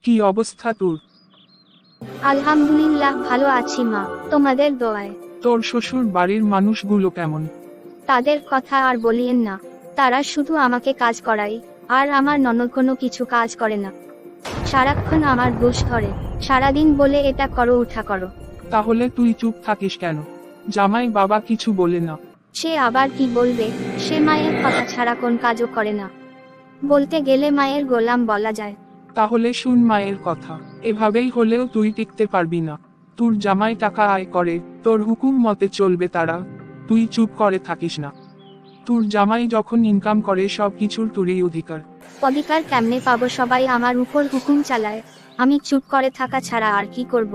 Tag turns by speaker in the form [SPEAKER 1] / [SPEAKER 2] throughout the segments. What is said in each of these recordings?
[SPEAKER 1] কি অবস্থা তোর?
[SPEAKER 2] আলহামদুলিল্লাহ ভালো আছি মা, তোমাদের দোয়ায়।
[SPEAKER 1] তোর শ্বশুর বাড়ির মানুষগুলো কেমন?
[SPEAKER 2] তাদের কথা আর বলিয়েন না, তারা শুধু আমাকে কাজ করায়, আর আমার ননদ কোনো কিছু কাজ করে না। সারাক্ষণ আমার দোষ ধরে, সারাদিন বলে এটা করো ওঠা করো।
[SPEAKER 1] তাহলে তুই চুপ থাকিস কেন? জামাই বাবা কিছু বলে না?
[SPEAKER 2] সে আবার কি বলবে, সে মায়ের কথা ছাড়া কোন কাজও করে না। বলতে গেলে মায়ের গোলাম বলা যায়।
[SPEAKER 1] তাহলে শুন মায়ের কথা, এভাবেই হলেও তুই টিকতে পারবি না। তোর জামাই টাকা আয় করে, তোর হুকুম মতে চলবে তারা, তুই চুপ করে থাকিস না। তোর জামাই যখন ইনকাম করে সব কিছুর তোরই অধিকার।
[SPEAKER 2] অধিকার কেমনে পাবো? সবাই আমার উপর হুকুম চালায়, আমি চুপ করে থাকা ছাড়া আর কি করব?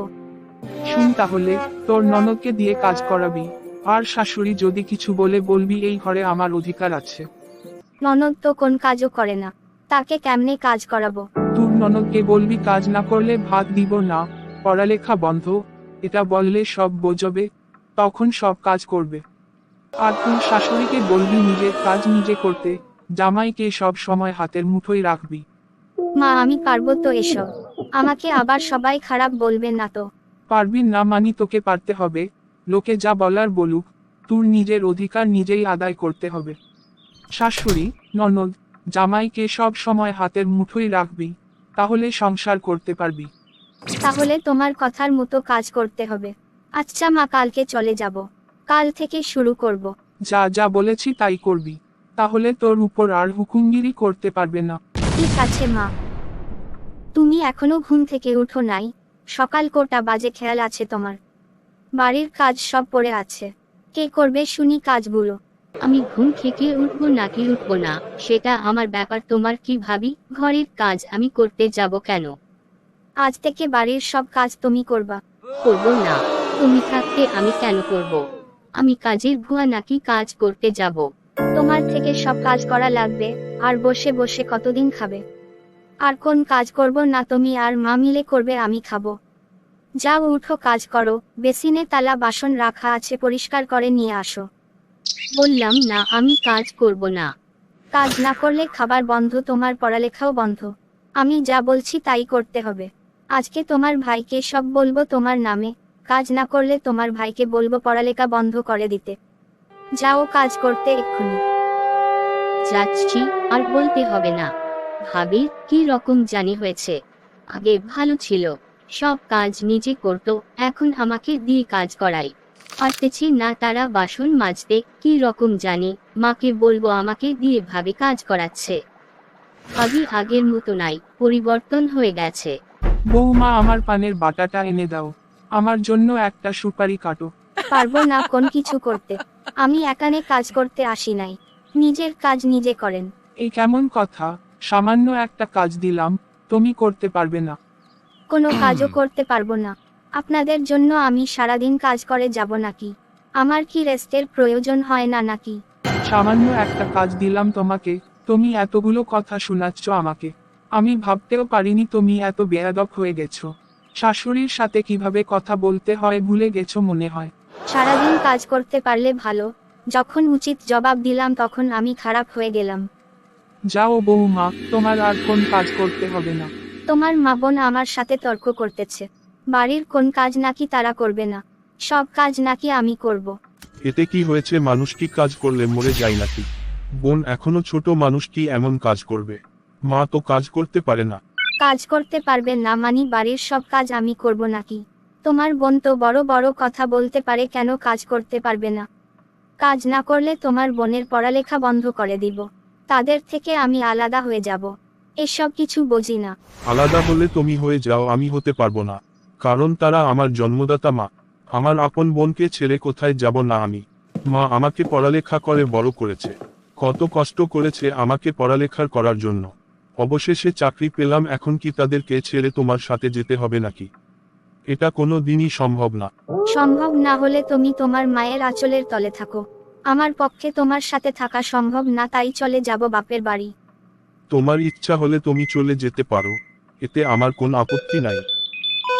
[SPEAKER 1] শুন তাহলে, তোর ননদকে দিয়ে কাজ করাবি, আর শাশুড়ি যদি কিছু বলে বলবি এই ঘরে আমার অধিকার আছে।
[SPEAKER 2] ননদ তো কোন কাজও করে না, তাকে কেমনে কাজ করাবো?
[SPEAKER 1] তোর ননদকে বলবি কাজ না করলে ভাত দিব না, পড়ালেখা বন্ধ, এটা বললে সব বোঝবে, তখন সব কাজ করবে। আর তোর শাশুড়িকে বলবি নিজের কাজ নিজে করতে, জামাইকে সব সময় হাতের মুঠোয় রাখবি।
[SPEAKER 2] মা আমি পারবো তো এসব? আমাকে আবার সবাই খারাপ বলবে না তো?
[SPEAKER 1] পারবি না মানি তোকে পারতে হবে, লোকে যা বলার বলুক, তোর নিজের অধিকার নিজেই আদায় করতে হবে। শাশুড়ি, ননদ, জামাইকে সব সময় হাতের মুঠোয় রাখবি, তাহলে সংসার করতে পারবি।
[SPEAKER 2] তাহলে তোমার কথার মতো কাজ করতে হবে। আচ্ছা মা, কালকে চলে যাব, কাল থেকে শুরু করব।
[SPEAKER 1] যা যা বলেছি তাই করবি, তাহলে তোর উপর আর হুকুমগিরি করতে পারবে না।
[SPEAKER 2] ঠিক আছে মা। তুমি এখনো ঘুম থেকে উঠো নাই? সকাল কটা বাজে খেয়াল আছে তোমার? বাড়ির কাজ সব পড়ে আছে, কে করবে শুনি কাজগুলো?
[SPEAKER 3] আমি ঘুম থেকে উঠবো নাকি উঠবো না সেটা আমার ব্যাপার, তোমার কি ভাবি? ঘরের কাজ আমি করতে যাব কেন?
[SPEAKER 2] আজ থেকে বাড়ির সব কাজ তুমি করবা?
[SPEAKER 3] করবো না? তুমি থাকতে আমি কেন করব? আমি কাজের ভুয়া নাকি কাজ করতে যাব?
[SPEAKER 2] তোমার থেকে সব কাজ করা লাগবে, আর বসে বসে কতদিন খাবে? আর কোন কাজ করব না তুমি আর মা মিলে করবে, আমি খাবো। যাও উঠো কাজ করো, বেসিনে তালা বাসন রাখা আছে পরিষ্কার করে নিয়ে আসো।
[SPEAKER 3] বললাম না আমি কাজ করব না।
[SPEAKER 2] কাজ না করলে খাবার বন্ধ, তোমার পড়ালেখাও বন্ধ। আমি যা বলছি তাই করতে হবে। আজকে তোমার ভাইকে সব বলবো তোমার নামে, কাজ না করলে তোমার ভাইকে বলবো পড়ালেখা বন্ধ করে দিতে। যাও কাজ করতে এক্ষুনি।
[SPEAKER 3] যাচ্ছি, আর বলতে হবে না। ভাবির কি রকম জানি হয়েছে, আগে ভালো ছিল, সব কাজ নিজে করতো, এখন আমাকে দিয়ে কাজ করাই। পারতেছি না তারা বাসন মাজতে, কি রকম জানি, মাকে বলবো আমাকে দিয়ে ভাবে কাজ করাচ্ছে। ভাবি আগের মতো নাই, পরিবর্তন হয়ে গেছে।
[SPEAKER 1] বৌমা আমার পানের বাটাটা এনে দাও, আমার জন্য একটা সুপারি কাটো।
[SPEAKER 2] পারবো না কোন কিছু করতে, আমি একানে কাজ করতে আসি নাই, নিজের কাজ নিজে করেন।
[SPEAKER 1] এই কেমন কথা? সামান্য একটা কাজ দিলাম, তুমি করতে পারবে না?
[SPEAKER 2] কোনো কাজও করতে পারবো না? আপনাদের জন্য আমি সারাদিন কাজ করে যাব নাকি? আমার কি রেস্টের প্রয়োজন হয় না নাকি?
[SPEAKER 1] সামান্য একটা কাজ দিলাম তোমাকে, তুমি এতগুলো কথা শোনাচ্ছ আমাকে। আমি ভাবতেও পারিনি তুমি এত বেয়াদব হয়ে গেছো। শাশুড়ির সাথে কিভাবে কথা বলতে হয় ভুলে গেছো মনে হয়।
[SPEAKER 2] সারাদিন কাজ করতে পারলে ভালো, যখন উচিত জবাব দিলাম তখন আমি খারাপ হয়ে গেলাম।
[SPEAKER 1] যাও বৌমা, তোমার আর কোন কাজ করতে হবে না।
[SPEAKER 2] তোমার মা বোন আমার সাথে তর্ক করতেছে, বাড়ির কোন কাজ নাকি তারা করবে না, সব কাজ নাকি আমি করব।
[SPEAKER 4] এতে কি হয়েছে? মানুষ কি কাজ করলে মরে যায় নাকি? বোন এখনো ছোট, মানুষ কি এমন কাজ করবে? মা তো কাজ করতে পারে না।
[SPEAKER 2] কাজ করতে পারবে না মানি বাড়ির সব কাজ আমি করব নাকি? তোমার বোন তো বড় বড় কথা বলতে পারে, কেন কাজ করতে পারবে না? কাজ না করলে তোমার বোনের পড়ালেখা বন্ধ করে দিব, তাদের থেকে আমি আলাদা হয়ে যাব। এসব কিছু বুঝি না।
[SPEAKER 4] আলাদা হলে তুমি হয়ে যাও, আমি হতে পারবো না, কারণ তারা আমার জন্মদাতা মা। আমার আপন বোনকে ছেড়ে কোথায় যাব না আমি? মা আমাকে পড়ালেখা করে বড় করেছে, কত কষ্ট করেছে আমাকে পড়ালেখার করার জন্য। অবশেষে চাকরি পেলাম, এখন কি তাদেরকে ছেড়ে তোমার সাথে যেতে হবে নাকি? এটা কোনো দিনই সম্ভব না।
[SPEAKER 2] সম্ভব না হলে তুমি তোমার মায়ের আঁচলের তলে থাকো, আমার পক্ষে তোমার সাথে থাকা সম্ভব না, তাই চলে যাব বাপের বাড়ি।
[SPEAKER 4] তোমার ইচ্ছা হলে তুমি চলে যেতে পারো, এতে আমার কোনো আপত্তি নাই।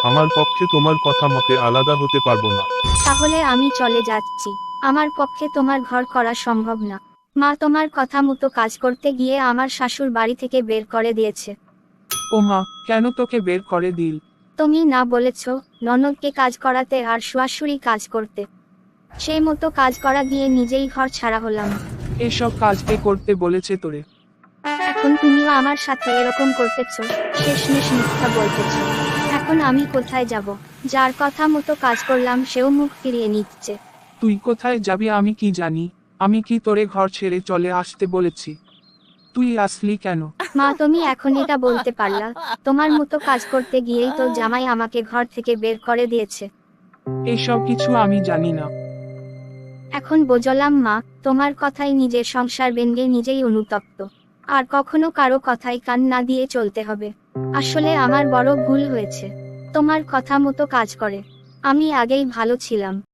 [SPEAKER 4] আমার পক্ষে তোমার কথা মতে আলাদা হতে পারবো না।
[SPEAKER 2] তাহলে আমি চলে যাচ্ছি, আমার পক্ষে তোমার ঘর করা সম্ভব না। মা তোমার কথা মতো কাজ করতে গিয়ে আমার শাশুড় বাড়ি থেকে বের করে দিয়েছে।
[SPEAKER 1] ও মা, কেন তোকে বের করে দিল?
[SPEAKER 2] তুমি না বলেছ ননদকে কাজ করাতে আর শাশুড়ি কাজ করতে, সেই মতো কাজ করা দিয়ে নিজেই ঘর ছাড়া হলাম।
[SPEAKER 1] এসব কাজ কে করতে বলেছে তোরে?
[SPEAKER 2] এখন তুমিও আমার সাথে এরকম করতেছ, শেষমেশ মিথ্যা বলতেছ। এখন আমি কোথায় যাব? যার কথা মতো কাজ করলাম সেও মুখ ফিরিয়ে নিচ্ছে।
[SPEAKER 1] তুই কোথায় যাবি আমি কি জানি? আমি কি তোরে ঘর ছেড়ে চলে আসতে বলেছি? তুই আসলি কেন?
[SPEAKER 2] মা, তুমি এখন এটা বলতে পারলা? তোমার মতো কাজ করতে গিয়েই তো জামাই আমাকে ঘর থেকে বের করে দিয়েছে।
[SPEAKER 1] এসব কিছু আমি জানি না।
[SPEAKER 2] এখন বুঝলাম মা, তোমার কথাই নিজের সংসার ভেঙে নিজেই অনুতপ্ত। আর কখনো কারো কথায় কান না দিয়ে চলতে হবে। আসলে আমার বড় ভুল হয়েছে। তোমার কথা মতো কাজ করে আমি আগেই ভালো ছিলাম।